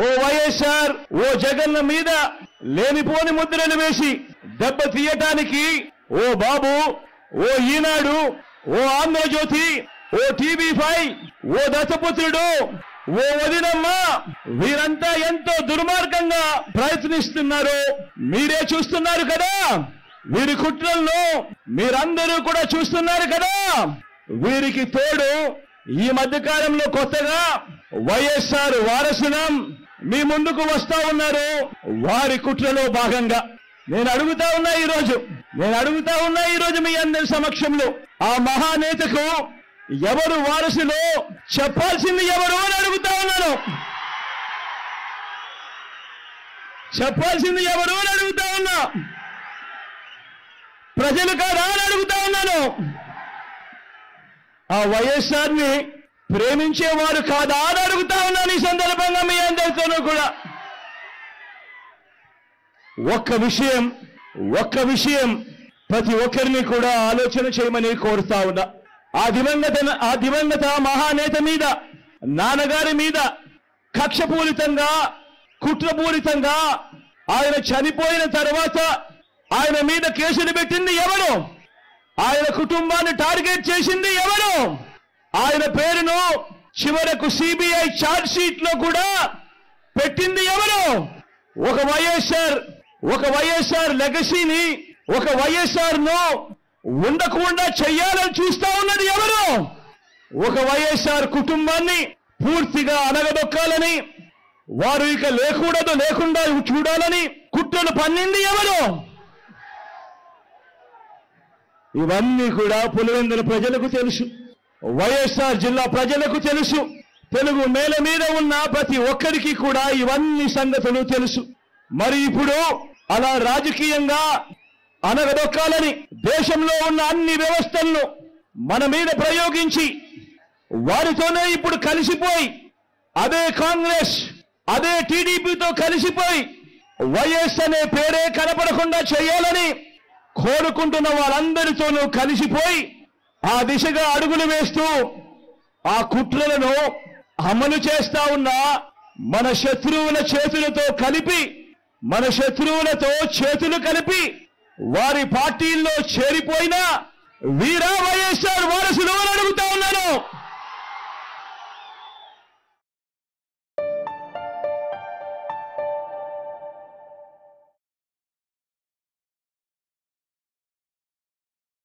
ఓ వైఎస్ఆర్ ఓ జగన్ మీద లేనిపోని ముద్రలు వేసి దెబ్బ తీయటానికి ఓ బాబు, ఓ ఈనాడు, ఓ ఆంధ్రజ్యోతి, ఓ TV5, ఓ దత్తపుత్రుడు, ఓ వదినమ్మ, వీరంతా ఎంతో దుర్మార్గంగా ప్రయత్నిస్తున్నారు. మీరే చూస్తున్నారు కదా. వీరి కుట్రల్లో మీరందరూ కూడా చూస్తున్నారు కదా. వీరికి తోడు ఈ మధ్య కాలంలో కొత్తగా వైఎస్ఆర్ వారసునం మీ ముందుకు వస్తా ఉన్నారు. వారి కుట్రలో భాగంగా నేను అడుగుతా ఉన్నా ఈరోజు మీ అందరి సమక్షంలో, ఆ మహానేతకు ఎవరు వారసులో చెప్పాల్సింది ఎవరు అని అడుగుతా ఉన్నాను. చెప్పాల్సింది ఎవరు అని అడుగుతా ఉన్నా. ప్రజలు కాదా అని అడుగుతా ఉన్నాను. ఆ వైఎస్ఆర్ ని ప్రేమించేవారు కాదా అని అడుగుతా ఉన్నాను. ఈ సందర్భంగా మీ అందరితోనూ కూడా ఒక్క విషయం ప్రతి ఒక్కరిని కూడా ఆలోచన చేయమని కోరుతా ఉన్నా. ఆ దివంగత మహానేత మీద, నాన్నగారి మీద కక్షపూరితంగా, కుట్రపూరితంగా ఆయన చనిపోయిన తర్వాత ఆయన మీద కేసులు పెట్టింది ఎవరు? ఆయన కుటుంబాన్ని టార్గెట్ చేసింది ఎవరు? ఆయన పేరును చివరకు CBI ఛార్జ్ షీట్ లో కూడా పెట్టింది ఎవరు? ఒక వైఎస్ఆర్ లెగసీని, ఒక వైఎస్ఆర్ ను ఉండకుండా చెయ్యాలని చూస్తా ఉన్నది ఎవరు? ఒక వైఎస్ఆర్ కుటుంబాన్ని పూర్తిగా అనగదొక్కాలని, వారు ఇక లేకుండా చూడాలని కుట్రలు పన్నింది ఎవరు? ఇవన్నీ కూడా పులివెందుల ప్రజలకు తెలుసు, వైఎస్ఆర్ జిల్లా ప్రజలకు తెలుసు, తెలుగు నేల మీద ఉన్న ప్రతి ఒక్కరికి కూడా ఇవన్నీ సంగతులు తెలుసు. మరి ఇప్పుడు అలా రాజకీయంగా అనగదొక్కాలని దేశంలో ఉన్న అన్ని వ్యవస్థలను మన మీద ప్రయోగించి వారితోనే ఇప్పుడు కలిసిపోయి, అదే కాంగ్రెస్, అదే TDPతో కలిసిపోయి వైఎస్ అనే పేరే కనపడకుండా చేయాలని కోరుకుంటున్న వాళ్ళందరితోనూ కలిసిపోయి ఆ దిశగా అడుగులు వేస్తూ ఆ కుట్రలను అమలు చేస్తా ఉన్న మన శత్రువుల చేతులతో కలిపి, మన శత్రువులతో చేతులు కలిపి వారి పార్టీల్లో చేరిపోయిన వీరా వైఎస్ఆర్